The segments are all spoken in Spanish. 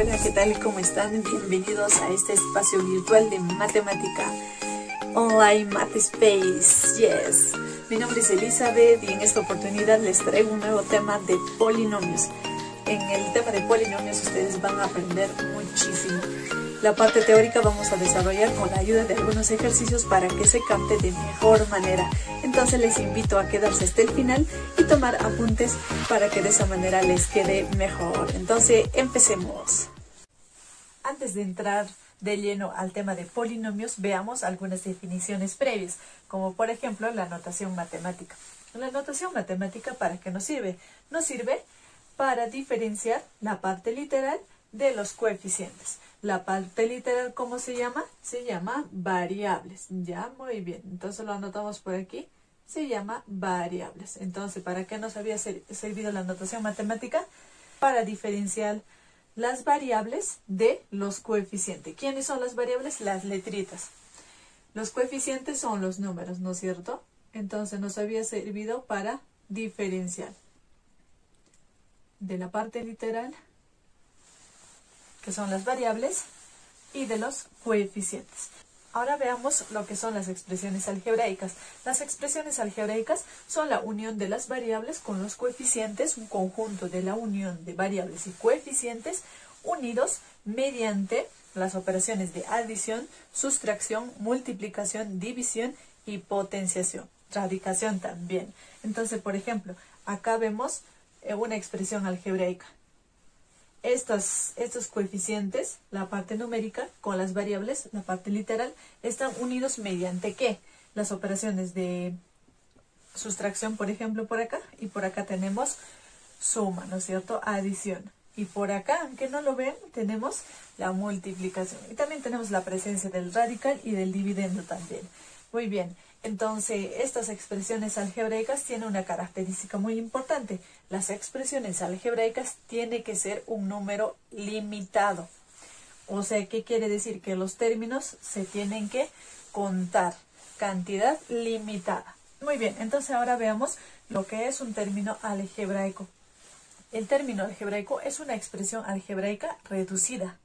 Hola, ¿qué tal? ¿Cómo están? Bienvenidos a este espacio virtual de matemática online MathSpace. Yes. Mi nombre es Elizabeth y en esta oportunidad les traigo un nuevo tema de polinomios. En el tema de polinomios ustedes van a aprender muchísimo. La parte teórica vamos a desarrollar con la ayuda de algunos ejercicios para que se capte de mejor manera. Entonces les invito a quedarse hasta el final y tomar apuntes para que de esa manera les quede mejor. Entonces empecemos. Antes de entrar de lleno al tema de polinomios, veamos algunas definiciones previas, como por ejemplo la notación matemática. La notación matemática, ¿para qué nos sirve? Nos sirve para diferenciar la parte literal de los coeficientes. La parte literal, ¿cómo se llama? Se llama variables. Ya, muy bien. Entonces lo anotamos por aquí. Se llama variables. Entonces, ¿para qué nos había servido la notación matemática? Para diferenciar las variables de los coeficientes. ¿Quiénes son las variables? Las letritas. Los coeficientes son los números, ¿no es cierto? Entonces nos había servido para diferenciar de la parte literal, que son las variables, y de los coeficientes. Ahora veamos lo que son las expresiones algebraicas. Las expresiones algebraicas son la unión de las variables con los coeficientes, un conjunto de la unión de variables y coeficientes unidos mediante las operaciones de adición, sustracción, multiplicación, división y potenciación. Radicación también. Entonces, por ejemplo, acá vemos una expresión algebraica. Estos coeficientes, la parte numérica, con las variables, la parte literal, están unidos mediante ¿qué? Las operaciones de sustracción, por ejemplo, por acá, y por acá tenemos suma, ¿no es cierto? Adición. Y por acá, aunque no lo ven, tenemos la multiplicación. Y también tenemos la presencia del radical y del dividendo también. Muy bien. Entonces, estas expresiones algebraicas tienen una característica muy importante. Las expresiones algebraicas tienen que ser un número limitado. O sea, ¿qué quiere decir? Que los términos se tienen que contar. Cantidad limitada. Muy bien, entonces ahora veamos lo que es un término algebraico. El término algebraico es una expresión algebraica reducida.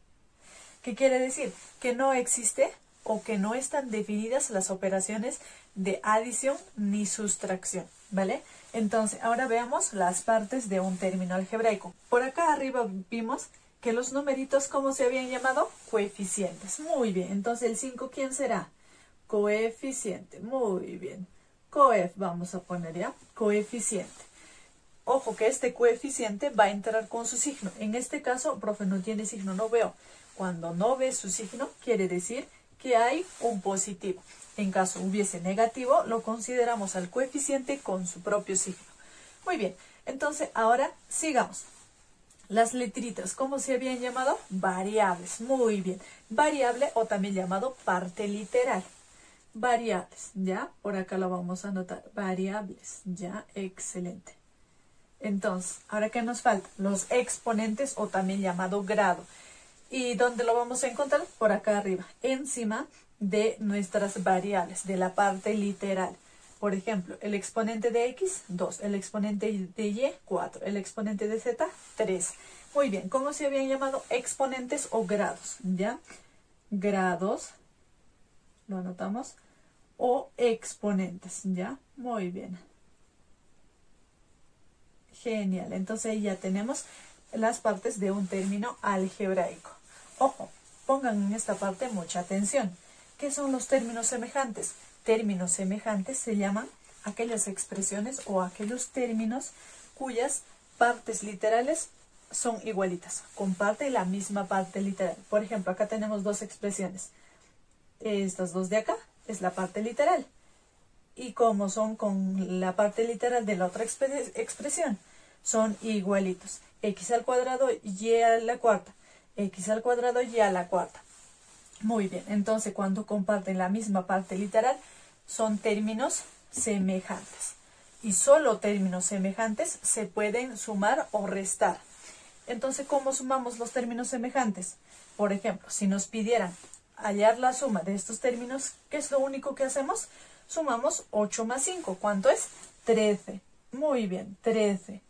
¿Qué quiere decir? Que no existe o que no están definidas las operaciones de adición ni sustracción, ¿vale? Entonces, ahora veamos las partes de un término algebraico. Por acá arriba vimos que los numeritos, ¿cómo se habían llamado? Coeficientes. Muy bien. Entonces, el 5, ¿quién será? Coeficiente. Muy bien. Coef, vamos a poner ya. Coeficiente. Ojo que este coeficiente va a entrar con su signo. En este caso, profe, no tiene signo, no veo. Cuando no ve su signo, quiere decir que hay un positivo. En caso hubiese negativo, lo consideramos al coeficiente con su propio signo. Muy bien, entonces ahora sigamos. Las letritas, ¿cómo se habían llamado? Variables. Muy bien. Variable o también llamado parte literal. Variables, ¿ya? Por acá lo vamos a anotar. Variables, ¿ya? Excelente. Entonces, ¿ahora qué nos falta? Los exponentes o también llamado grado. ¿Y dónde lo vamos a encontrar? Por acá arriba, encima de nuestras variables, de la parte literal. Por ejemplo, el exponente de x, 2. El exponente de y, 4. El exponente de z, 3. Muy bien, ¿cómo se habían llamado? Exponentes o grados, ¿ya? Grados, lo anotamos, o exponentes, ¿ya? Muy bien. Genial, entonces ahí ya tenemos las partes de un término algebraico. Ojo, pongan en esta parte mucha atención. ¿Qué son los términos semejantes? Términos semejantes se llaman aquellas expresiones o aquellos términos cuyas partes literales son igualitas, comparten la misma parte literal. Por ejemplo, acá tenemos dos expresiones. Estas dos de acá es la parte literal. Y como son con la parte literal de la otra expresión, son igualitos. X al cuadrado, y a la cuarta. X al cuadrado, y a la cuarta. Muy bien, entonces cuando comparten la misma parte literal, son términos semejantes. Y solo términos semejantes se pueden sumar o restar. Entonces, ¿cómo sumamos los términos semejantes? Por ejemplo, si nos pidieran hallar la suma de estos términos, ¿qué es lo único que hacemos? Sumamos 8 más 5. ¿Cuánto es? 13. Muy bien, 13.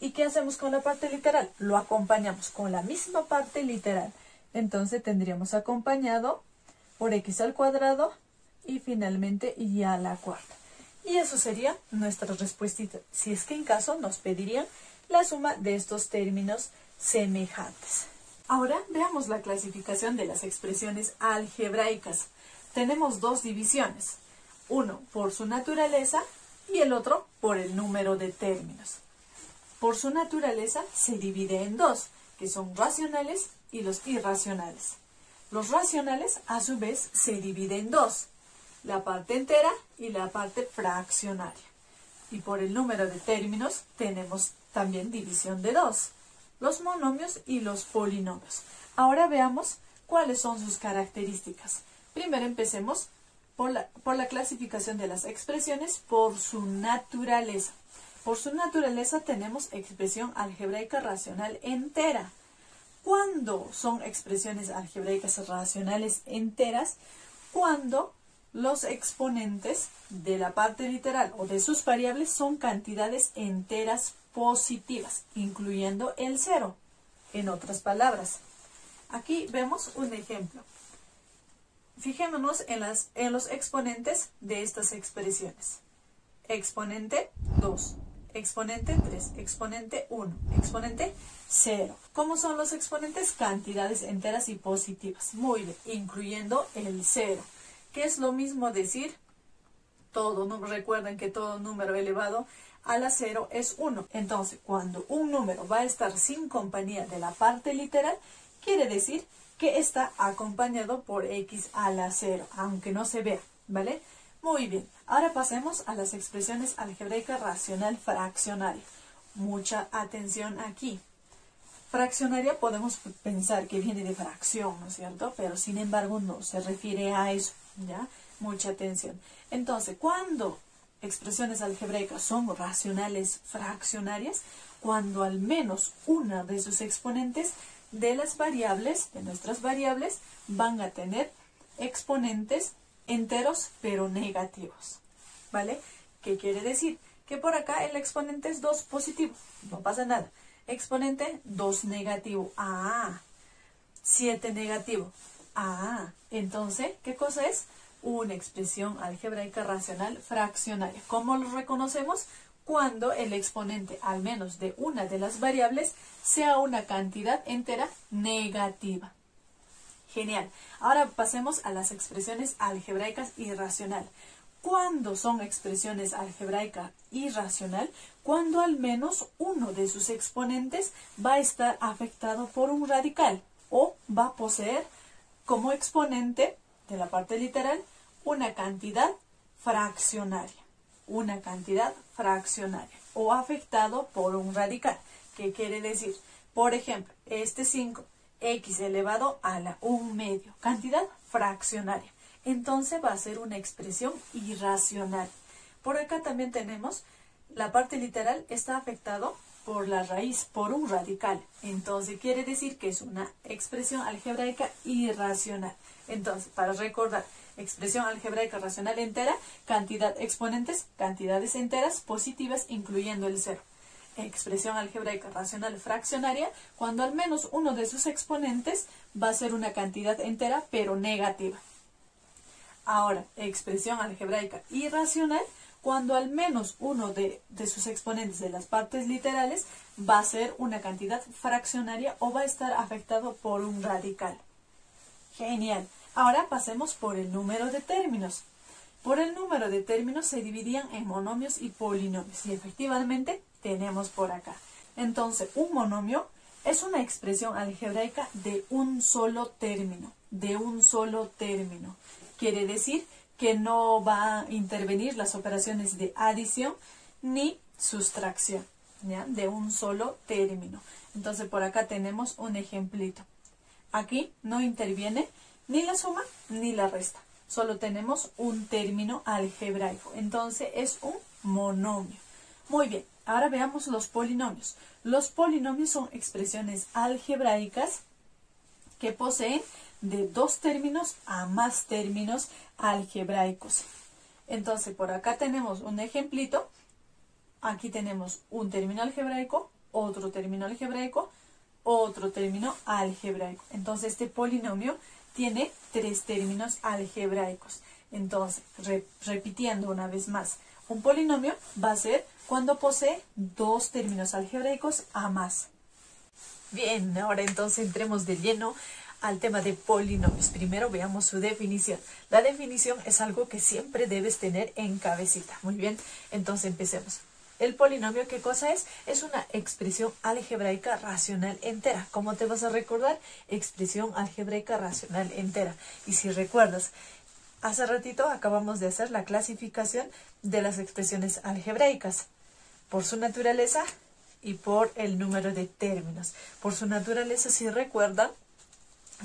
¿Y qué hacemos con la parte literal? Lo acompañamos con la misma parte literal. Entonces tendríamos acompañado por x al cuadrado y finalmente y a la cuarta. Y eso sería nuestra respuesta, si es que en caso nos pedirían la suma de estos términos semejantes. Ahora veamos la clasificación de las expresiones algebraicas. Tenemos dos divisiones, uno por su naturaleza y el otro por el número de términos. Por su naturaleza se divide en dos, que son racionales y los irracionales. Los racionales a su vez se dividen en dos, la parte entera y la parte fraccionaria. Y por el número de términos tenemos también división de dos, los monomios y los polinomios. Ahora veamos cuáles son sus características. Primero empecemos por la clasificación de las expresiones por su naturaleza. Por su naturaleza tenemos expresión algebraica racional entera. ¿Cuándo son expresiones algebraicas racionales enteras? Cuando los exponentes de la parte literal o de sus variables son cantidades enteras positivas, incluyendo el cero. En otras palabras, aquí vemos un ejemplo. Fijémonos en los exponentes de estas expresiones. Exponente 2, exponente 3, exponente 1, exponente 0. ¿Cómo son los exponentes? Cantidades enteras y positivas. Muy bien, incluyendo el 0. Que es lo mismo decir todo, ¿no? Recuerden que todo número elevado a la 0 es 1. Entonces, cuando un número va a estar sin compañía de la parte literal, quiere decir que está acompañado por x a la 0, aunque no se vea, ¿vale? Muy bien, ahora pasemos a las expresiones algebraica racional fraccionaria. Mucha atención aquí. Fraccionaria podemos pensar que viene de fracción, ¿no es cierto? Pero sin embargo no se refiere a eso, ¿ya? Mucha atención. Entonces, cuando expresiones algebraicas son racionales fraccionarias, cuando al menos una de sus exponentes de las variables, de nuestras variables, van a tener exponentes enteros pero negativos, ¿vale? ¿Qué quiere decir? Que por acá el exponente es 2 positivo, no pasa nada. Exponente 2 negativo, 7 negativo, entonces, ¿qué cosa es? Una expresión algebraica racional fraccionaria. ¿Cómo lo reconocemos? Cuando el exponente, al menos de una de las variables, sea una cantidad entera negativa. Genial. Ahora pasemos a las expresiones algebraicas irracional. ¿Cuándo son expresiones algebraica irracional? Cuando al menos uno de sus exponentes va a estar afectado por un radical o va a poseer como exponente de la parte literal una cantidad fraccionaria. Una cantidad fraccionaria o afectado por un radical. ¿Qué quiere decir? Por ejemplo, este 5, x elevado a la 1/2, cantidad fraccionaria. Entonces va a ser una expresión irracional. Por acá también tenemos la parte literal está afectado por la raíz, por un radical. Entonces quiere decir que es una expresión algebraica irracional. Entonces, para recordar, expresión algebraica racional entera, cantidad exponentes, cantidades enteras positivas incluyendo el 0. Expresión algebraica racional fraccionaria, cuando al menos uno de sus exponentes va a ser una cantidad entera pero negativa. Ahora, expresión algebraica irracional, cuando al menos uno de sus exponentes de las partes literales va a ser una cantidad fraccionaria o va a estar afectado por un radical. Genial. Ahora pasemos por el número de términos. Por el número de términos se dividían en monomios y polinomios. Y efectivamente tenemos por acá. Entonces, un monomio es una expresión algebraica de un solo término. De un solo término. Quiere decir que no va a intervenir las operaciones de adición ni sustracción, ¿ya? De un solo término. Entonces, por acá tenemos un ejemplito. Aquí no interviene ni la suma ni la resta. Solo tenemos un término algebraico. Entonces, es un monomio. Muy bien, ahora veamos los polinomios. Los polinomios son expresiones algebraicas que poseen de 2 términos a más términos algebraicos. Entonces, por acá tenemos un ejemplito. Aquí tenemos un término algebraico, otro término algebraico, otro término algebraico. Entonces este polinomio tiene 3 términos algebraicos. Entonces, repitiendo una vez más, un polinomio va a ser cuando posee 2 términos algebraicos a más. Bien, ahora entonces entremos de lleno al tema de polinomios. Primero veamos su definición. La definición es algo que siempre debes tener en cabecita. Muy bien, entonces empecemos. El polinomio, ¿qué cosa es? Es una expresión algebraica racional entera. ¿Cómo te vas a recordar? Expresión algebraica racional entera. Y si recuerdas, hace ratito acabamos de hacer la clasificación de las expresiones algebraicas por su naturaleza y por el número de términos. Por su naturaleza, si recuerdan,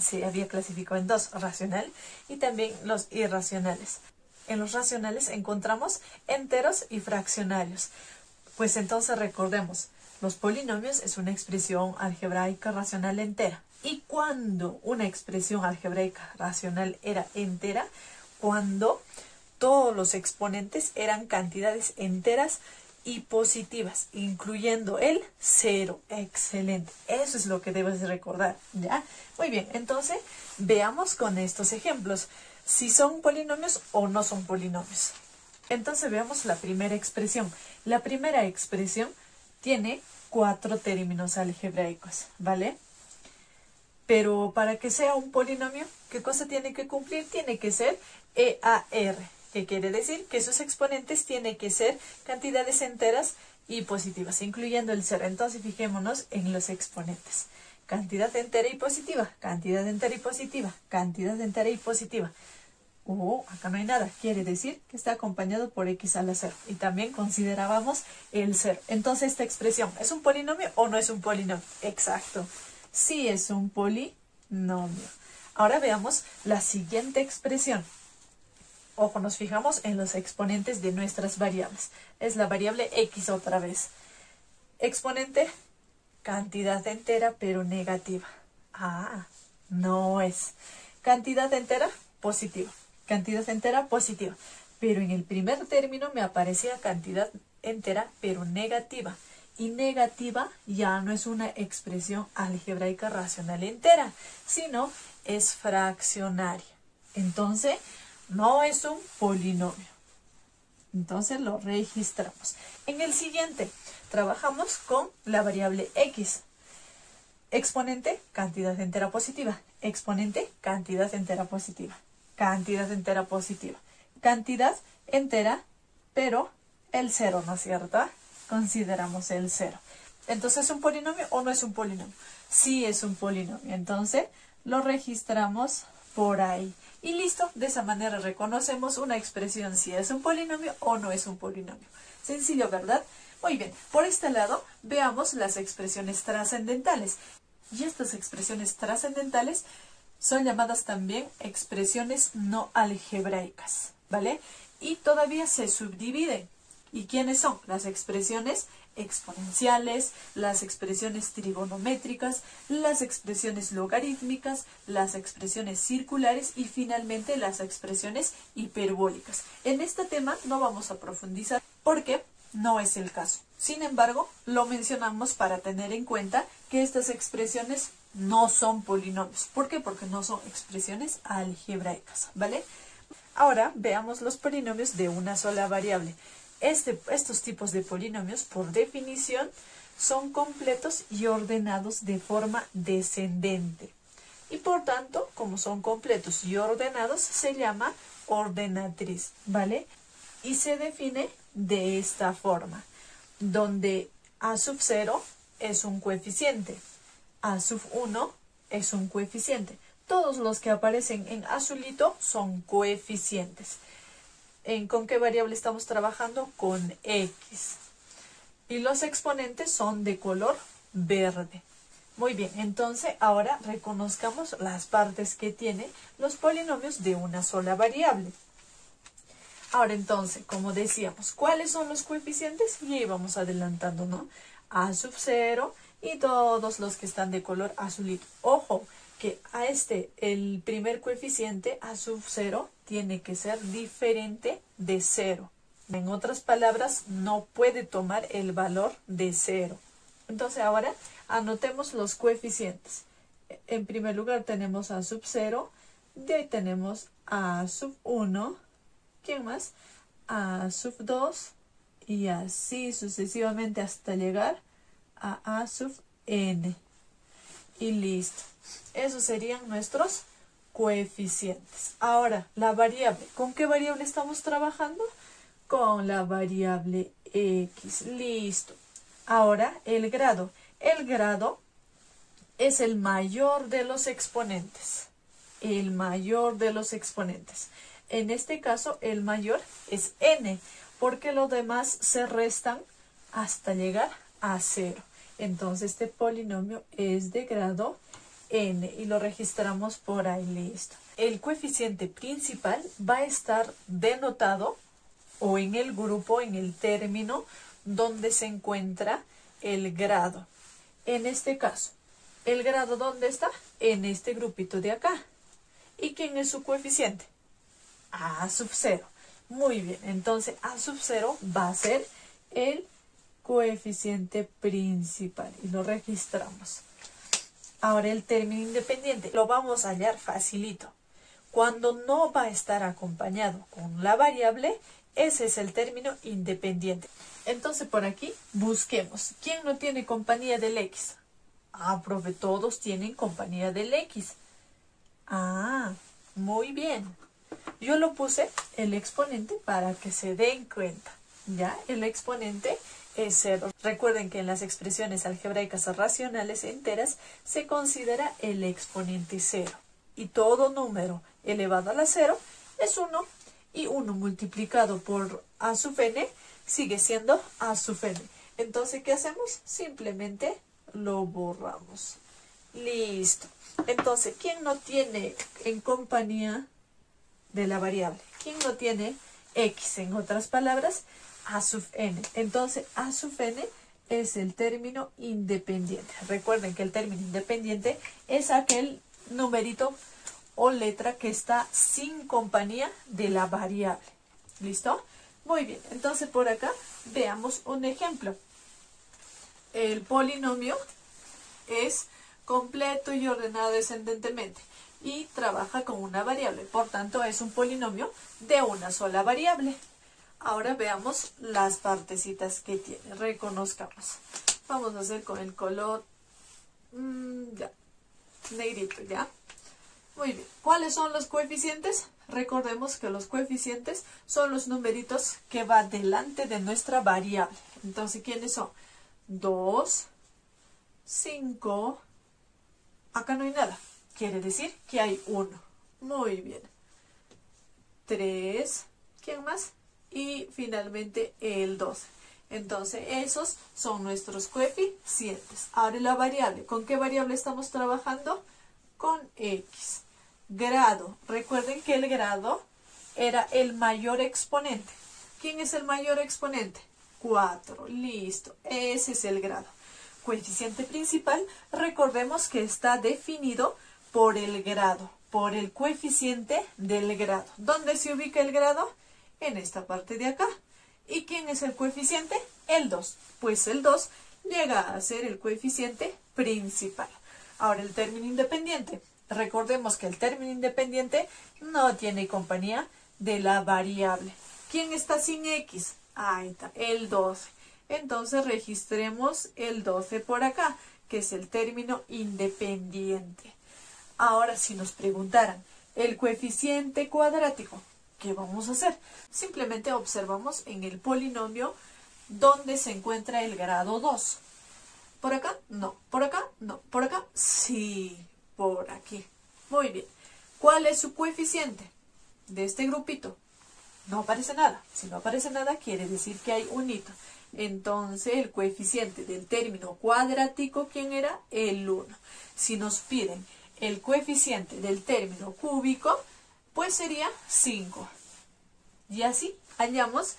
se había clasificado en 2, racional y también los irracionales. En los racionales encontramos enteros y fraccionarios. Pues entonces recordemos, los polinomios es una expresión algebraica racional entera. ¿Y cuando una expresión algebraica racional era entera? Cuando todos los exponentes eran cantidades enteras y positivas, incluyendo el 0. Excelente. Eso es lo que debes de recordar, ¿ya? Muy bien, entonces veamos con estos ejemplos si son polinomios o no son polinomios. Entonces veamos la primera expresión. La primera expresión tiene 4 términos algebraicos, ¿vale? Pero para que sea un polinomio, ¿qué cosa tiene que cumplir? Tiene que ser EAR. ¿Qué quiere decir? Que sus exponentes tienen que ser cantidades enteras y positivas, incluyendo el 0. Entonces fijémonos en los exponentes. Cantidad entera y positiva, cantidad entera y positiva, cantidad entera y positiva. Acá no hay nada. Quiere decir que está acompañado por x a la 0. Y también considerábamos el 0. Entonces esta expresión, ¿es un polinomio o no es un polinomio? Exacto. Sí es un polinomio. Ahora veamos la siguiente expresión. Ojo, nos fijamos en los exponentes de nuestras variables. Es la variable x otra vez. Exponente, cantidad entera pero negativa. No es. Cantidad entera, positiva. Cantidad entera, positiva. Pero en el primer término me aparecía cantidad entera pero negativa. Y negativa ya no es una expresión algebraica racional entera, sino es fraccionaria. Entonces, no es un polinomio. Entonces lo registramos. En el siguiente, trabajamos con la variable x. Exponente, cantidad entera positiva. Exponente, cantidad entera positiva. Cantidad entera positiva. Cantidad entera, pero el 0, ¿no es cierto? Consideramos el 0. Entonces, ¿es un polinomio o no es un polinomio? Sí es un polinomio. Entonces, lo registramos por ahí. Y listo, de esa manera reconocemos una expresión si es un polinomio o no es un polinomio. Sencillo, ¿verdad? Muy bien, por este lado veamos las expresiones trascendentales. Y estas expresiones trascendentales son llamadas también expresiones no algebraicas, ¿vale? Y todavía se subdividen. ¿Y quiénes son? Las expresiones exponenciales, las expresiones trigonométricas, las expresiones logarítmicas, las expresiones circulares y finalmente las expresiones hiperbólicas. En este tema no vamos a profundizar porque no es el caso. Sin embargo, lo mencionamos para tener en cuenta que estas expresiones no son polinomios. ¿Por qué? Porque no son expresiones algebraicas, ¿vale? Ahora veamos los polinomios de una sola variable. Estos tipos de polinomios, por definición, son completos y ordenados de forma descendente. Y por tanto, como son completos y ordenados, se llama ordenatriz, ¿vale? Y se define de esta forma, donde a sub 0 es un coeficiente, a sub 1 es un coeficiente. Todos los que aparecen en azulito son coeficientes. ¿Con qué variable estamos trabajando? Con x. Y los exponentes son de color verde. Muy bien, entonces ahora reconozcamos las partes que tienen los polinomios de una sola variable. Ahora entonces, como decíamos, ¿cuáles son los coeficientes? Y ahí vamos adelantando, ¿no? A sub 0 y todos los que están de color azulito. Ojo, que el primer coeficiente a sub 0 tiene que ser diferente de 0. En otras palabras, no puede tomar el valor de 0. Entonces ahora anotemos los coeficientes. En primer lugar tenemos a sub 0, de ahí tenemos a sub 1, ¿quién más? A sub 2 y así sucesivamente hasta llegar a sub n. Y listo. Esos serían nuestros coeficientes. Ahora, la variable. ¿Con qué variable estamos trabajando? Con la variable x. Listo. Ahora, el grado. El grado es el mayor de los exponentes. El mayor de los exponentes. En este caso, el mayor es n, porque los demás se restan hasta llegar a 0. Entonces, este polinomio es de grado n y lo registramos por ahí, listo. El coeficiente principal va a estar denotado o en el grupo, en el término, donde se encuentra el grado. En este caso, ¿el grado dónde está? En este grupito de acá. ¿Y quién es su coeficiente? A sub 0. Muy bien, entonces A sub 0 va a ser el coeficiente principal y lo registramos. Ahora el término independiente lo vamos a hallar facilito. Cuando no va a estar acompañado con la variable, ese es el término independiente. Entonces por aquí busquemos. ¿Quién no tiene compañía del x? Ah, profe, todos tienen compañía del x. Ah, muy bien. Yo lo puse el exponente para que se den cuenta. ¿Ya? El exponente es 0. Recuerden que en las expresiones algebraicas racionales enteras se considera el exponente 0. Y todo número elevado a la 0 es 1. Y 1 multiplicado por a sub n sigue siendo a sub n. Entonces, ¿qué hacemos? Simplemente lo borramos. Listo. Entonces, ¿quién no tiene en compañía de la variable? ¿Quién no tiene x? En otras palabras, a sub n. Entonces, a sub n es el término independiente. Recuerden que el término independiente es aquel numerito o letra que está sin compañía de la variable. ¿Listo? Muy bien. Entonces, por acá veamos un ejemplo. El polinomio es completo y ordenado descendentemente y trabaja con una variable. Por tanto, es un polinomio de una sola variable. Ahora veamos las partecitas que tiene. Reconozcamos. Vamos a hacer con el color ya, negrito, ¿ya? Muy bien. ¿Cuáles son los coeficientes? Recordemos que los coeficientes son los numeritos que va delante de nuestra variable. Entonces, ¿quiénes son? 2, 5, acá no hay nada. Quiere decir que hay 1. Muy bien. 3, ¿quién más? Y finalmente el 12. Entonces, esos son nuestros coeficientes. Ahora la variable. ¿Con qué variable estamos trabajando? Con x. Grado. Recuerden que el grado era el mayor exponente. ¿Quién es el mayor exponente? 4. Listo. Ese es el grado. Coeficiente principal. Recordemos que está definido por el grado. Por el coeficiente del grado. ¿Dónde se ubica el grado? En esta parte de acá. ¿Y quién es el coeficiente? El 2. Pues el 2 llega a ser el coeficiente principal. Ahora el término independiente. Recordemos que el término independiente no tiene compañía de la variable. ¿Quién está sin x? Ahí está, el 12. Entonces registremos el 12 por acá, que es el término independiente. Ahora, si nos preguntaran el coeficiente cuadrático, ¿qué vamos a hacer? Simplemente observamos en el polinomio donde se encuentra el grado 2. ¿Por acá? No. ¿Por acá? No. ¿Por acá? Sí, por aquí. Muy bien. ¿Cuál es su coeficiente de este grupito? No aparece nada. Si no aparece nada, quiere decir que hay un hito. Entonces, el coeficiente del término cuadrático, ¿quién era? El 1. Si nos piden el coeficiente del término cúbico, pues sería 5. Y así hallamos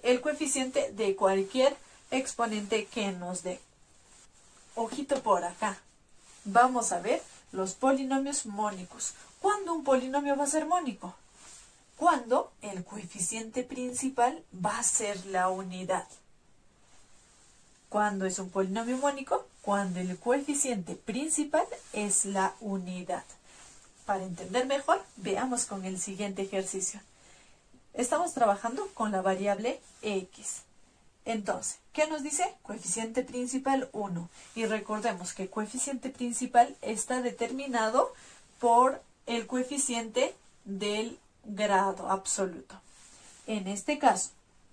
el coeficiente de cualquier exponente que nos dé. Ojito por acá. Vamos a ver los polinomios mónicos. ¿Cuándo un polinomio va a ser mónico? Cuando el coeficiente principal va a ser la unidad. ¿Cuándo es un polinomio mónico? Cuando el coeficiente principal es la unidad. Para entender mejor, veamos con el siguiente ejercicio. Estamos trabajando con la variable x. Entonces, ¿qué nos dice? Coeficiente principal 1. Y recordemos que el coeficiente principal está determinado por el coeficiente del grado absoluto. En este caso,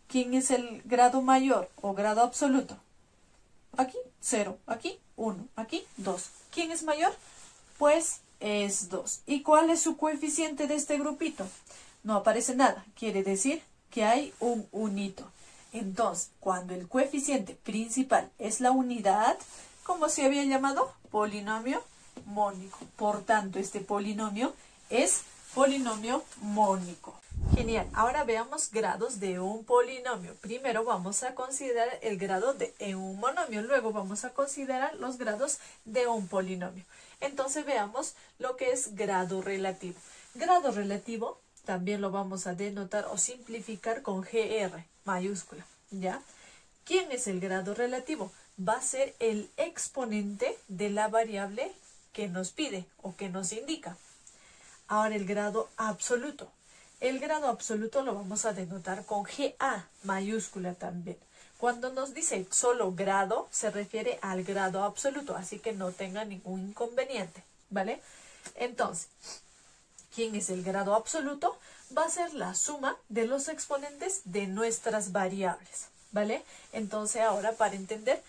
¿quién es el grado mayor o grado absoluto? Aquí 0, aquí 1, aquí 2. ¿Quién es mayor? Pues es 2. ¿Y cuál es su coeficiente de este grupito? No aparece nada, quiere decir que hay un unito. Entonces, cuando el coeficiente principal es la unidad, ¿cómo se había llamado? Polinomio mónico. Por tanto, este polinomio es polinomio mónico. Genial. Ahora veamos grados de un polinomio. Primero vamos a considerar el grado de un monomio. Luego vamos a considerar los grados de un polinomio. Entonces veamos lo que es grado relativo. Grado relativo también lo vamos a denotar o simplificar con GR mayúscula, ¿ya? ¿Quién es el grado relativo? Va a ser el exponente de la variable que nos pide o que nos indica. Ahora el grado absoluto. El grado absoluto lo vamos a denotar con GA mayúscula también. Cuando nos dice solo grado, se refiere al grado absoluto, así que no tenga ningún inconveniente, ¿vale? Entonces, ¿quién es el grado absoluto? Va a ser la suma de los exponentes de nuestras variables, ¿vale? Entonces ahora para entender,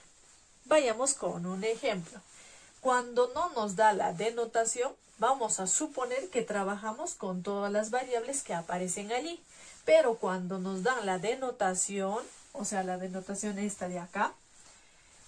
vayamos con un ejemplo. Cuando no nos da la denotación, vamos a suponer que trabajamos con todas las variables que aparecen allí. Pero cuando nos dan la denotación, o sea, la denotación esta de acá,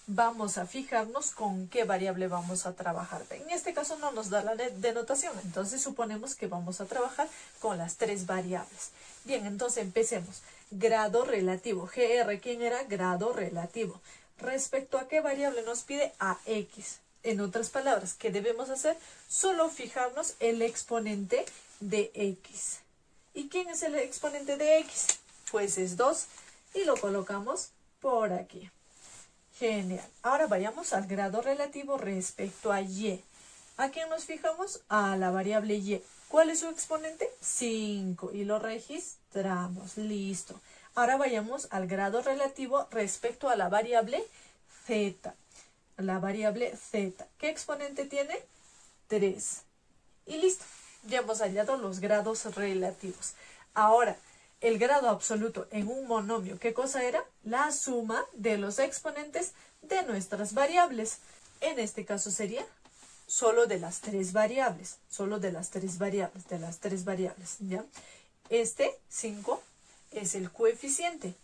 vamos a fijarnos con qué variable vamos a trabajar. En este caso no nos da la denotación, entonces suponemos que vamos a trabajar con las tres variables. Bien, entonces empecemos. Grado relativo. GR, ¿quién era? Grado relativo. ¿Respecto a qué variable nos pide? A x. En otras palabras, ¿qué debemos hacer? Solo fijarnos el exponente de x. ¿Y quién es el exponente de x? Pues es 2 y lo colocamos por aquí. Genial. Ahora vayamos al grado relativo respecto a y. ¿A quién nos fijamos? A la variable y. ¿Cuál es su exponente? 5 y lo registramos. Listo. Ahora vayamos al grado relativo respecto a la variable z. La variable z. ¿Qué exponente tiene? 3. Y listo. Ya hemos hallado los grados relativos. Ahora, el grado absoluto en un monomio, ¿qué cosa era? La suma de los exponentes de nuestras variables. En este caso sería solo de las tres variables. Solo de las tres variables, ¿ya? Este 5 es el coeficiente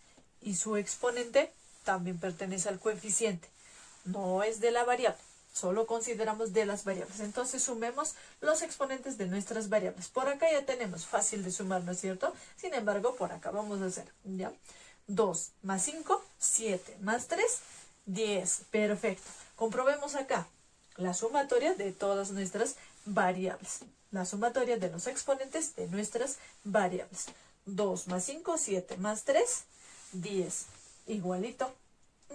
y su exponente también pertenece al coeficiente. No es de la variable, solo consideramos de las variables. Entonces sumemos los exponentes de nuestras variables. Por acá ya tenemos fácil de sumar, ¿no es cierto? Sin embargo, por acá vamos a hacer, ¿ya? 2 más 5, 7 más 3, 10. Perfecto. Comprobemos acá la sumatoria de todas nuestras variables. La sumatoria de los exponentes de nuestras variables. 2 más 5, 7 más 3, 10. Igualito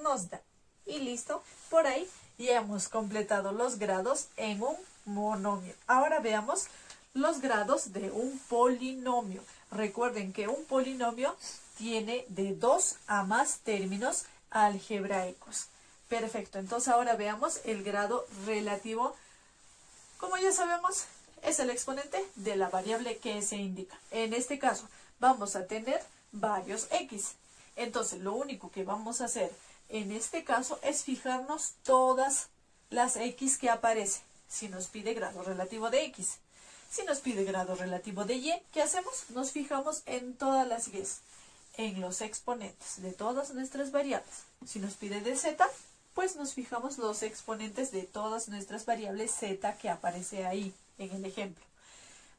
nos da. Y listo, por ahí ya hemos completado los grados en un monomio. Ahora veamos los grados de un polinomio. Recuerden que un polinomio tiene de 2 a más términos algebraicos. Perfecto, entonces ahora veamos el grado relativo. Como ya sabemos, es el exponente de la variable que se indica. En este caso, vamos a tener varios x. Entonces, lo único que vamos a hacer en este caso es fijarnos todas las x que aparecen. Si nos pide grado relativo de x. Si nos pide grado relativo de y, ¿qué hacemos? Nos fijamos en todas las y, en los exponentes de todas nuestras variables. Si nos pide de z, pues nos fijamos los exponentes de todas nuestras variables z que aparece ahí en el ejemplo.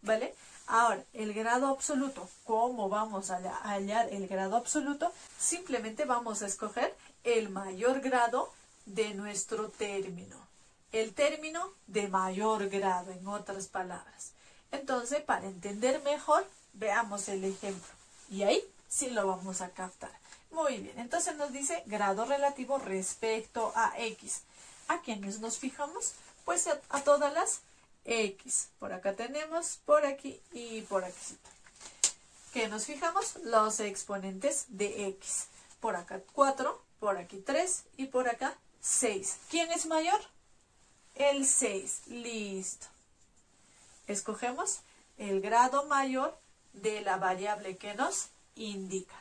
¿Vale? Ahora, el grado absoluto. ¿Cómo vamos a hallar el grado absoluto? Simplemente vamos a escoger el mayor grado de nuestro término. El término de mayor grado, en otras palabras. Entonces, para entender mejor, veamos el ejemplo. Y ahí sí lo vamos a captar. Muy bien, entonces nos dice grado relativo respecto a X. ¿A quiénes nos fijamos? Pues a todas las X. Por acá tenemos, por aquí y por aquí. ¿Qué nos fijamos? Los exponentes de X. Por acá 4, por aquí 3 y por acá 6. ¿Quién es mayor? El 6. Listo. Escogemos el grado mayor de la variable que nos indica.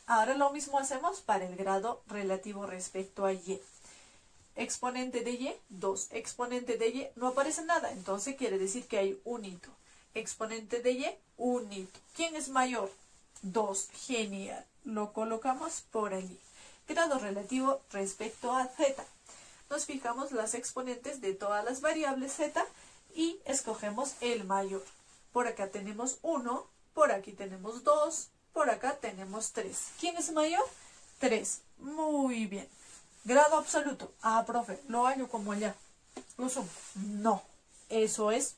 Ahora lo mismo hacemos para el grado relativo respecto a Y. Exponente de Y, 2. Exponente de Y, no aparece nada, entonces quiere decir que hay un hito. Exponente de Y, un hito. ¿Quién es mayor? 2. Genial. Lo colocamos por allí. Grado relativo respecto a Z. Nos fijamos las exponentes de todas las variables Z y escogemos el mayor. Por acá tenemos 1, por aquí tenemos 2, por acá tenemos 3. ¿Quién es mayor? 3. Muy bien. Grado absoluto. Ah, profe, lo hallo como allá. ¿Lo sumo? No. Eso es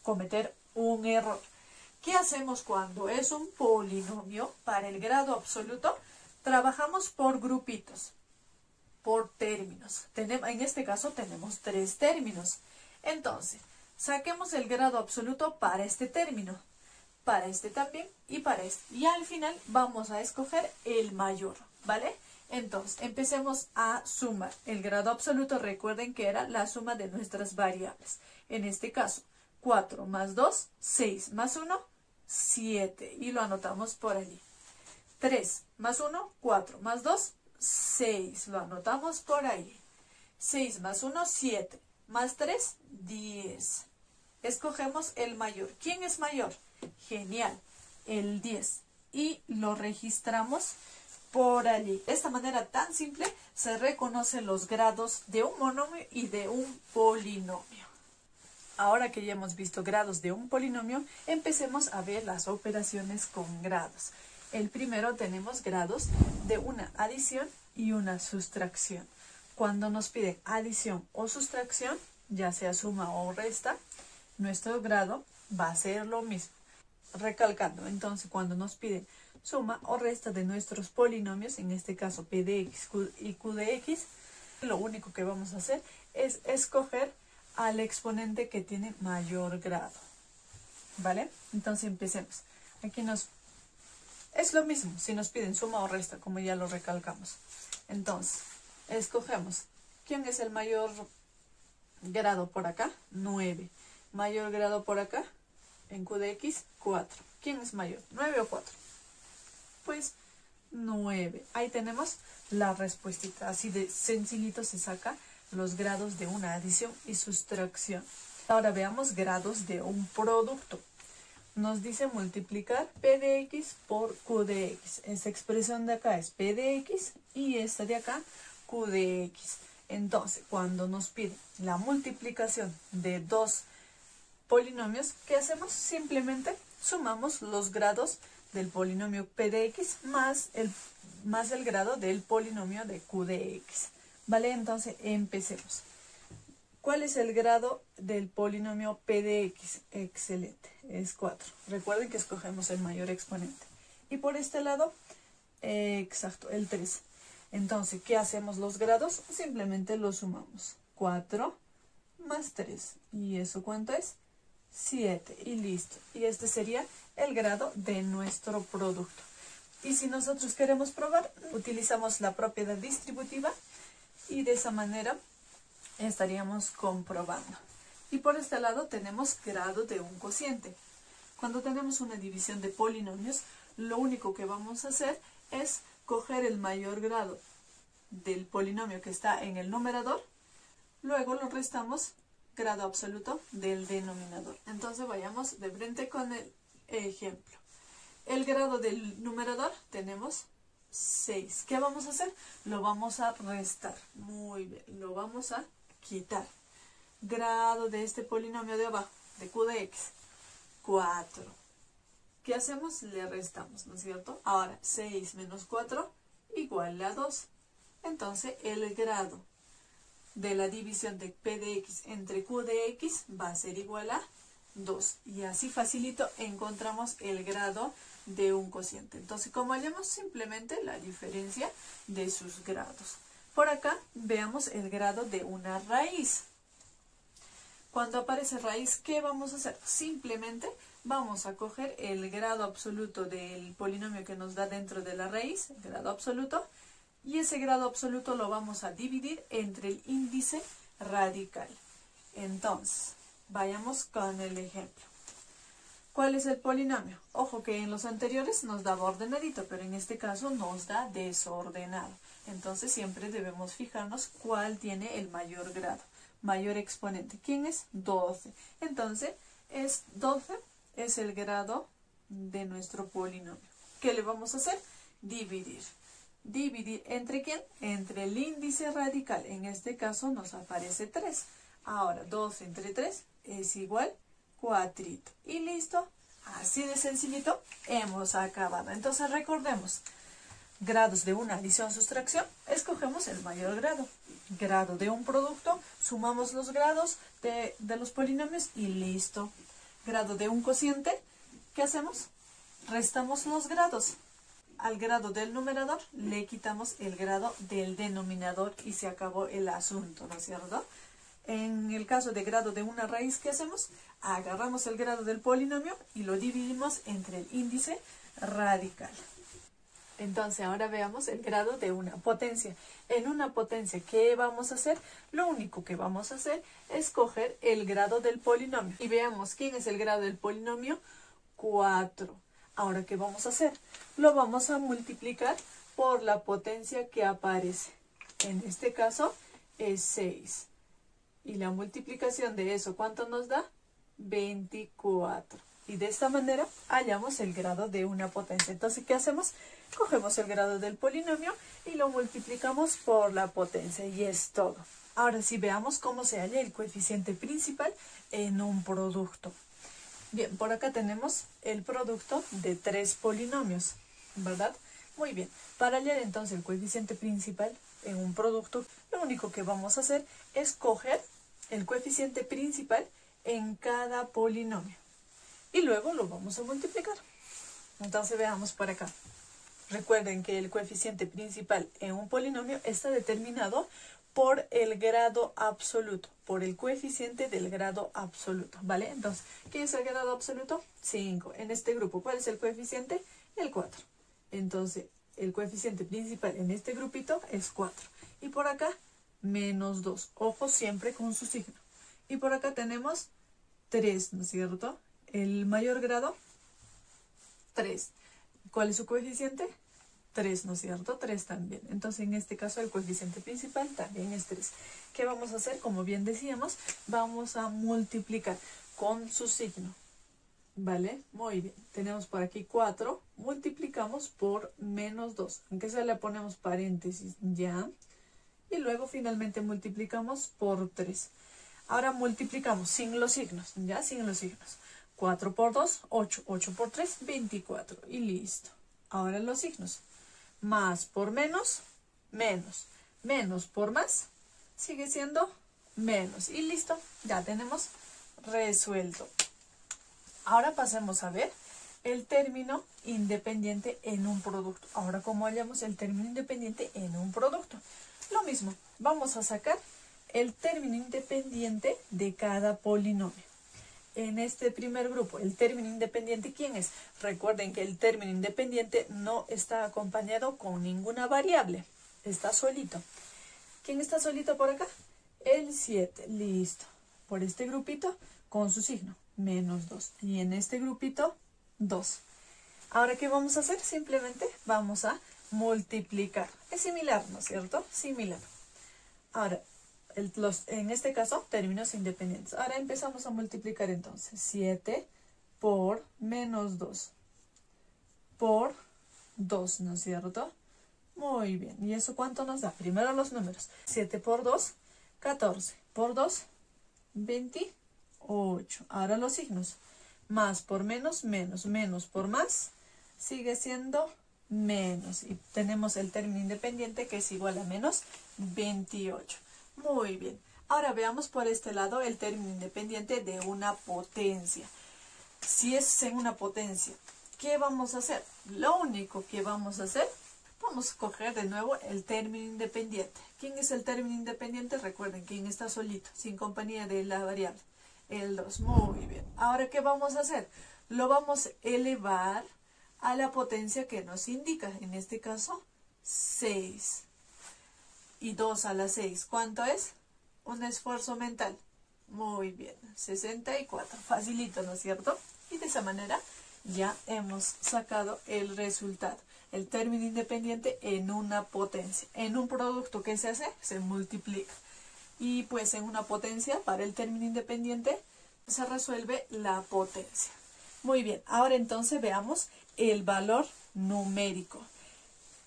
cometer un error. ¿Qué hacemos cuando es un polinomio? Para el grado absoluto, trabajamos por grupitos, por términos. En este caso tenemos 3 términos. Entonces, saquemos el grado absoluto para este término, para este también y para este. Y al final vamos a escoger el mayor, ¿vale? Entonces, empecemos a sumar. El grado absoluto, recuerden que era la suma de nuestras variables. En este caso, 4 más 2, 6 más 1, 7. Y lo anotamos por allí. 3 más 1, 4 más 2, 6. Lo anotamos por ahí. 6 más 1, 7. Más 3, 10. Escogemos el mayor. ¿Quién es mayor? Genial. El 10. Y lo registramos por allí. De esta manera tan simple se reconocen los grados de un monomio y de un polinomio. Ahora que ya hemos visto grados de un polinomio, empecemos a ver las operaciones con grados. El primero tenemos grados de una adición y una sustracción. Cuando nos piden adición o sustracción, ya sea suma o resta, nuestro grado va a ser lo mismo. Recalcando, entonces cuando nos piden suma o resta de nuestros polinomios, en este caso p de x y q de x, lo único que vamos a hacer es escoger al exponente que tiene mayor grado. ¿Vale? Entonces empecemos. Aquí es lo mismo si nos piden suma o resta, como ya lo recalcamos. Entonces, escogemos. ¿Quién es el mayor grado por acá? 9. Mayor grado por acá, en q de x, 4. ¿Quién es mayor? 9 o 4. Pues 9. Ahí tenemos la respuestita. Así de sencillito se saca los grados de una adición y sustracción. Ahora veamos grados de un producto. Nos dice multiplicar p de x por q de x. Esta expresión de acá es p de x y esta de acá q de x. Entonces, cuando nos pide la multiplicación de dos polinomios, ¿qué hacemos? Simplemente sumamos los grados del polinomio p de x más el grado del polinomio de q de x. ¿Vale? Entonces, empecemos. ¿Cuál es el grado del polinomio p de x? Excelente, es 4. Recuerden que escogemos el mayor exponente. Y por este lado, exacto, el 3. Entonces, ¿qué hacemos los grados? Simplemente los sumamos. 4 más 3. ¿Y eso cuánto es? 7. Y listo. Y este sería el grado de nuestro producto. Y si nosotros queremos probar, utilizamos la propiedad distributiva y de esa manera estaríamos comprobando. Y por este lado tenemos grado de un cociente. Cuando tenemos una división de polinomios, lo único que vamos a hacer es coger el mayor grado del polinomio que está en el numerador, luego lo restamos grado absoluto del denominador. Entonces vayamos de frente con el ejemplo. El grado del numerador tenemos 6. ¿Qué vamos a hacer? Lo vamos a restar. Muy bien, lo vamos a quitar. Grado de este polinomio de abajo, de q de x, 4. ¿Qué hacemos? Le restamos, ¿no es cierto? Ahora, 6 menos 4 igual a 2. Entonces, el grado de la división de p de x entre q de x va a ser igual a 2. Y así facilito encontramos el grado de un cociente. Entonces, como hallamos simplemente la diferencia de sus grados. Por acá veamos el grado de una raíz. Cuando aparece raíz, ¿qué vamos a hacer? Simplemente vamos a coger el grado absoluto del polinomio que nos da dentro de la raíz, el grado absoluto, y ese grado absoluto lo vamos a dividir entre el índice radical. Entonces, vayamos con el ejemplo. ¿Cuál es el polinomio? Ojo que en los anteriores nos daba ordenadito, pero en este caso nos da desordenado. Entonces siempre debemos fijarnos cuál tiene el mayor grado, mayor exponente. ¿Quién es? 12. Entonces, 12 es el grado de nuestro polinomio. ¿Qué le vamos a hacer? Dividir. ¿Dividir entre quién? Entre el índice radical. En este caso nos aparece 3. Ahora, 12 entre 3 es igual 4. Y listo. Así de sencillito hemos acabado. Entonces recordemos, grados de una adición-sustracción, escogemos el mayor grado. Grado de un producto, sumamos los grados de los polinomios y listo. Grado de un cociente, ¿qué hacemos? Restamos los grados. Al grado del numerador le quitamos el grado del denominador y se acabó el asunto, ¿no es cierto? En el caso de grado de una raíz, ¿qué hacemos? Agarramos el grado del polinomio y lo dividimos entre el índice radical. Entonces ahora veamos el grado de una potencia. En una potencia, ¿qué vamos a hacer? Lo único que vamos a hacer es coger el grado del polinomio. Y veamos, ¿quién es el grado del polinomio? 4. Ahora, ¿qué vamos a hacer? Lo vamos a multiplicar por la potencia que aparece. En este caso es 6. Y la multiplicación de eso, ¿cuánto nos da? 24. Y de esta manera hallamos el grado de una potencia. Entonces, ¿qué hacemos? Cogemos el grado del polinomio y lo multiplicamos por la potencia. Y es todo. Ahora sí, veamos cómo se halla el coeficiente principal en un producto. Bien, por acá tenemos el producto de 3 polinomios, ¿verdad? Muy bien. Para hallar entonces el coeficiente principal en un producto, lo único que vamos a hacer es coger el coeficiente principal en cada polinomio. Y luego lo vamos a multiplicar. Entonces veamos por acá. Recuerden que el coeficiente principal en un polinomio está determinado por el grado absoluto, por el coeficiente del grado absoluto, ¿vale? Entonces, ¿qué es el grado absoluto? 5. En este grupo, ¿cuál es el coeficiente? El 4. Entonces, el coeficiente principal en este grupito es 4. Y por acá, menos 2. Ojo siempre con su signo. Y por acá tenemos 3, ¿no es cierto? El mayor grado, 3. ¿Cuál es su coeficiente? 3, ¿no es cierto? 3 también. Entonces, en este caso, el coeficiente principal también es 3. ¿Qué vamos a hacer? Como bien decíamos, vamos a multiplicar con su signo. ¿Vale? Muy bien. Tenemos por aquí 4. Multiplicamos por menos 2. Aunque se le ponemos paréntesis ya. Y luego, finalmente, multiplicamos por 3. Ahora multiplicamos sin los signos. ¿Ya? Sin los signos. 4 por 2, 8. 8 por 3, 24. Y listo. Ahora los signos. Más por menos, menos. Menos por más, sigue siendo menos. Y listo. Ya tenemos resuelto. Ahora pasemos a ver el término independiente en un producto. Ahora, ¿cómo hallamos el término independiente en un producto? Lo mismo. Vamos a sacar el término independiente de cada polinomio. En este primer grupo, el término independiente, ¿quién es? Recuerden que el término independiente no está acompañado con ninguna variable. Está solito. ¿Quién está solito por acá? El 7. Listo. Por este grupito, con su signo, menos 2. Y en este grupito, 2. Ahora, ¿qué vamos a hacer? Simplemente vamos a multiplicar. Es similar, ¿no es cierto? Similar. Ahora, en este caso, términos independientes. Ahora empezamos a multiplicar entonces. 7 por menos 2 por 2, ¿no es cierto? Muy bien. ¿Y eso cuánto nos da? Primero los números. 7 por 2, 14. Por 2, 28. Ahora los signos. Más por menos, menos. Menos por más, sigue siendo menos. Y tenemos el término independiente que es igual a menos 28. Muy bien. Ahora veamos por este lado el término independiente de una potencia. Si es en una potencia, ¿qué vamos a hacer? Lo único que vamos a hacer, vamos a coger de nuevo el término independiente. ¿Quién es el término independiente? Recuerden, ¿quién está solito, sin compañía de la variable? El 2. Muy bien. Ahora, ¿qué vamos a hacer? Lo vamos a elevar a la potencia que nos indica, en este caso, 6. Y 2 a la 6, ¿cuánto es? Un esfuerzo mental. Muy bien, 64. Facilito, ¿no es cierto? Y de esa manera ya hemos sacado el resultado. El término independiente en una potencia. En un producto, ¿qué se hace? Se multiplica. Y pues en una potencia, para el término independiente, se resuelve la potencia. Muy bien, ahora entonces veamos el valor numérico.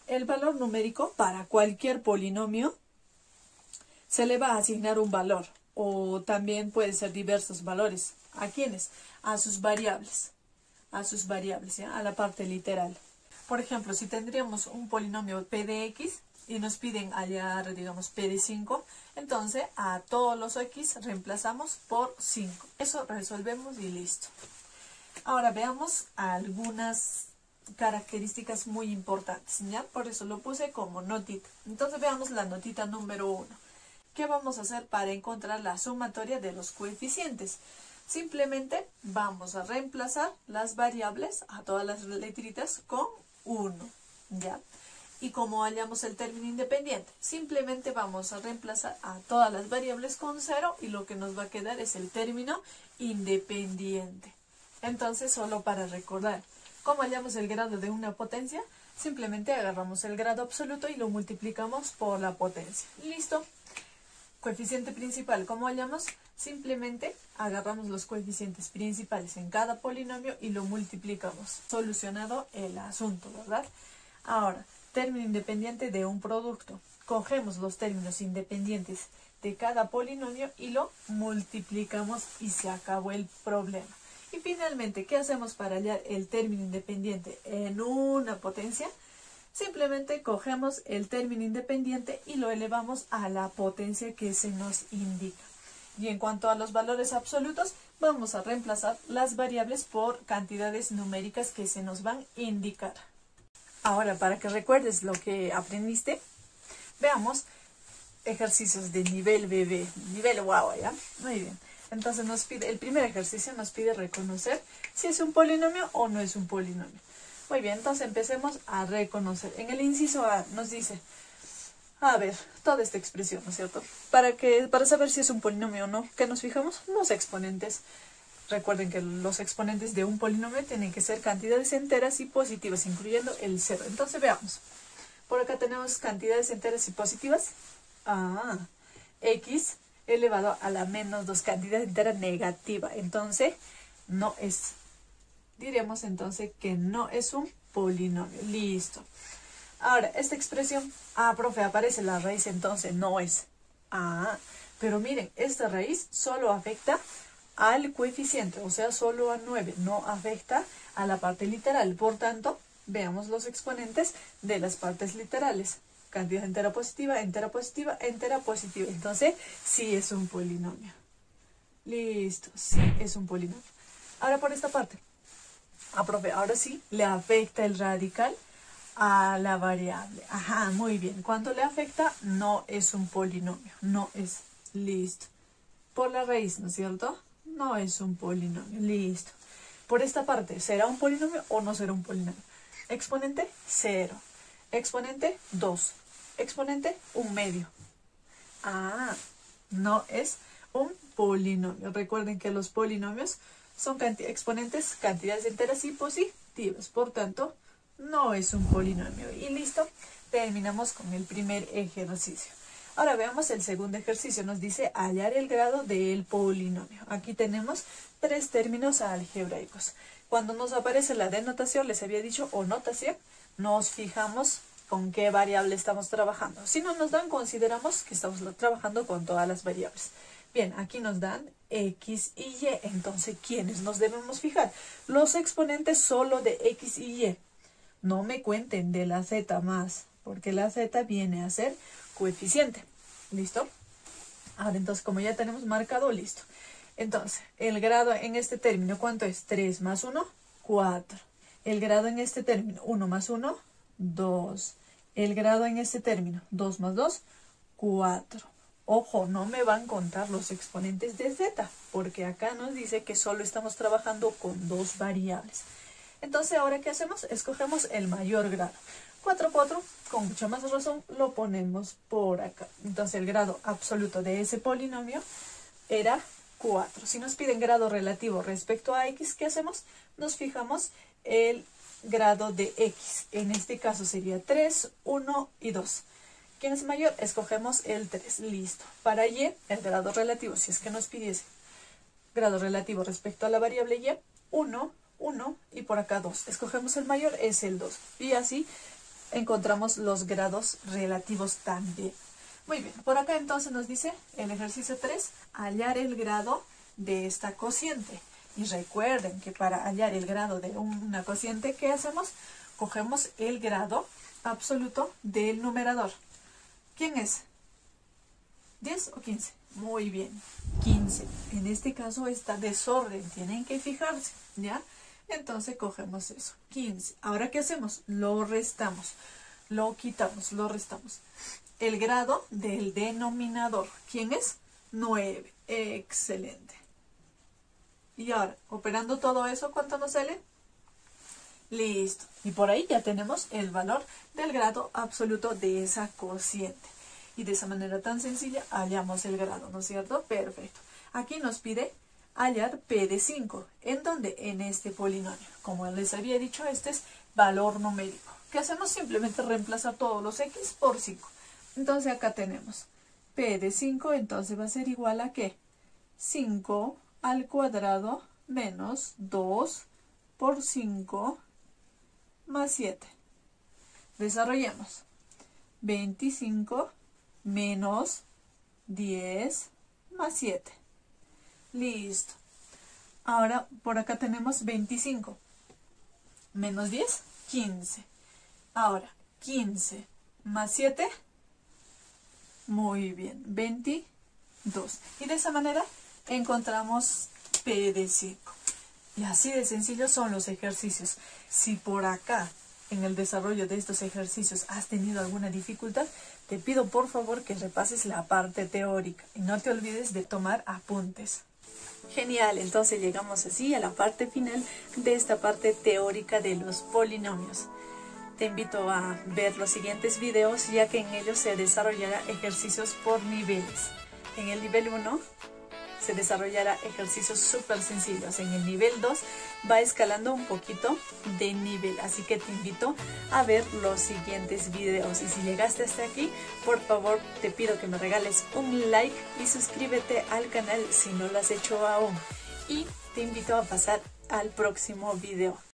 El valor numérico para cualquier polinomio se le va a asignar un valor. O también puede ser diversos valores. ¿A quiénes? A sus variables. A sus variables, ¿ya? A la parte literal. Por ejemplo, si tendríamos un polinomio p de x y nos piden hallar, digamos, p de 5, entonces a todos los x reemplazamos por 5. Eso resolvemos y listo. Ahora veamos algunas características muy importantes, ¿ya? Por eso lo puse como notita. Entonces veamos la notita número 1. ¿Qué vamos a hacer para encontrar la sumatoria de los coeficientes? Simplemente vamos a reemplazar las variables a todas las letritas con 1, ¿ya? Y como hallamos el término independiente, simplemente vamos a reemplazar a todas las variables con 0 y lo que nos va a quedar es el término independiente. Entonces, solo para recordar, ¿cómo hallamos el grado de una potencia? Simplemente agarramos el grado absoluto y lo multiplicamos por la potencia. ¿Listo? Coeficiente principal, ¿cómo hallamos? Simplemente agarramos los coeficientes principales en cada polinomio y lo multiplicamos. Solucionado el asunto, ¿verdad? Ahora, término independiente de un producto. Cogemos los términos independientes de cada polinomio y lo multiplicamos y se acabó el problema. Y finalmente, ¿qué hacemos para hallar el término independiente en una potencia? Simplemente cogemos el término independiente y lo elevamos a la potencia que se nos indica. Y en cuanto a los valores absolutos, vamos a reemplazar las variables por cantidades numéricas que se nos van a indicar. Ahora, para que recuerdes lo que aprendiste, veamos ejercicios de nivel bebé, nivel guau, ¿ya? Muy bien. Entonces el primer ejercicio nos pide reconocer si es un polinomio o no es un polinomio. Muy bien, entonces empecemos a reconocer. En el inciso A nos dice, a ver, toda esta expresión, ¿no es cierto? Para saber si es un polinomio o no, ¿qué nos fijamos? Los exponentes. Recuerden que los exponentes de un polinomio tienen que ser cantidades enteras y positivas, incluyendo el 0. Entonces veamos. Por acá tenemos cantidades enteras y positivas. X elevado a la menos 2, cantidad entera negativa. Entonces, no es. Diremos entonces que no es un polinomio. Listo. Ahora, esta expresión, profe, aparece la raíz, entonces no es. Pero miren, esta raíz solo afecta al coeficiente, o sea, solo a 9, no afecta a la parte literal. Por tanto, veamos los exponentes de las partes literales. Cantidad entera positiva, entera positiva, entera positiva. Entonces, sí es un polinomio. Listo, sí es un polinomio. Ahora por esta parte. Profe, ahora sí, le afecta el radical a la variable. Muy bien. ¿Cuánto le afecta? No es un polinomio. No es. Listo. Por la raíz, ¿no es cierto? No es un polinomio. Listo. Por esta parte, ¿será un polinomio o no será un polinomio? Exponente, 0. Exponente, 2. Exponente, 1/2. No es un polinomio. Recuerden que los polinomios son exponentes, cantidades enteras y positivas. Por tanto, no es un polinomio. Y listo, terminamos con el primer ejercicio. Ahora veamos el segundo ejercicio. Nos dice hallar el grado del polinomio. Aquí tenemos 3 términos algebraicos. Cuando nos aparece la denotación, les había dicho, o notación, nos fijamos con qué variable estamos trabajando. Si no nos dan, consideramos que estamos trabajando con todas las variables. Bien, aquí nos dan X y Y. Entonces, ¿quiénes nos debemos fijar? Los exponentes solo de X y Y. No me cuenten de la Z más, porque la Z viene a ser coeficiente. ¿Listo? Ahora, entonces, como ya tenemos marcado, listo. Entonces, el grado en este término, ¿cuánto es? 3 más 1, 4. El grado en este término, 1 más 1, 2. El grado en este término, 2 más 2, 4. Ojo, no me van a contar los exponentes de z, porque acá nos dice que solo estamos trabajando con dos variables. Entonces, ¿ahora qué hacemos? Escogemos el mayor grado. 4, 4, con mucha más razón, lo ponemos por acá. Entonces, el grado absoluto de ese polinomio era 4. Si nos piden grado relativo respecto a x, ¿qué hacemos? Nos fijamos el grado de x. En este caso sería 3, 1 y 2. ¿Quién es mayor? Escogemos el 3. Listo. Para y, el grado relativo, si es que nos pidiese grado relativo respecto a la variable y, 1, 1 y por acá 2. Escogemos el mayor, es el 2. Y así encontramos los grados relativos también. Muy bien, por acá entonces nos dice el ejercicio 3, hallar el grado de esta cociente. Y recuerden que para hallar el grado de una cociente, ¿qué hacemos? Cogemos el grado absoluto del numerador. ¿Quién es? ¿10 o 15? Muy bien, 15. En este caso está desorden, tienen que fijarse, ¿ya? Entonces cogemos eso, 15. Ahora, ¿qué hacemos? Lo restamos, lo quitamos, lo restamos. El grado del denominador, ¿quién es? 9. Excelente. Y ahora, operando todo eso, ¿cuánto nos sale? Listo. Y por ahí ya tenemos el valor del grado absoluto de esa cociente. Y de esa manera tan sencilla hallamos el grado, ¿no es cierto? Perfecto. Aquí nos pide hallar P de 5. ¿En dónde? En este polinomio. Como les había dicho, este es valor numérico. ¿Qué hacemos? Simplemente reemplazar todos los x por 5. Entonces acá tenemos P de 5, entonces va a ser igual a ¿qué? 5 al cuadrado menos 2 por 5 más 7. Desarrollemos. 25 menos 10 más 7. Listo. Ahora por acá tenemos 25 menos 10, 15. Ahora 15 más 7, muy bien, 22. Y de esa manera encontramos P de 5. Y así de sencillo son los ejercicios. Si por acá, en el desarrollo de estos ejercicios, has tenido alguna dificultad, te pido por favor que repases la parte teórica y no te olvides de tomar apuntes. Genial, entonces llegamos así a la parte final de esta parte teórica de los polinomios. Te invito a ver los siguientes videos, ya que en ellos se desarrollará ejercicios por niveles. En el nivel 1 se desarrollará ejercicios súper sencillos. En el nivel 2 va escalando un poquito de nivel. Así que te invito a ver los siguientes videos. Y si llegaste hasta aquí, por favor te pido que me regales un like y suscríbete al canal si no lo has hecho aún. Y te invito a pasar al próximo video.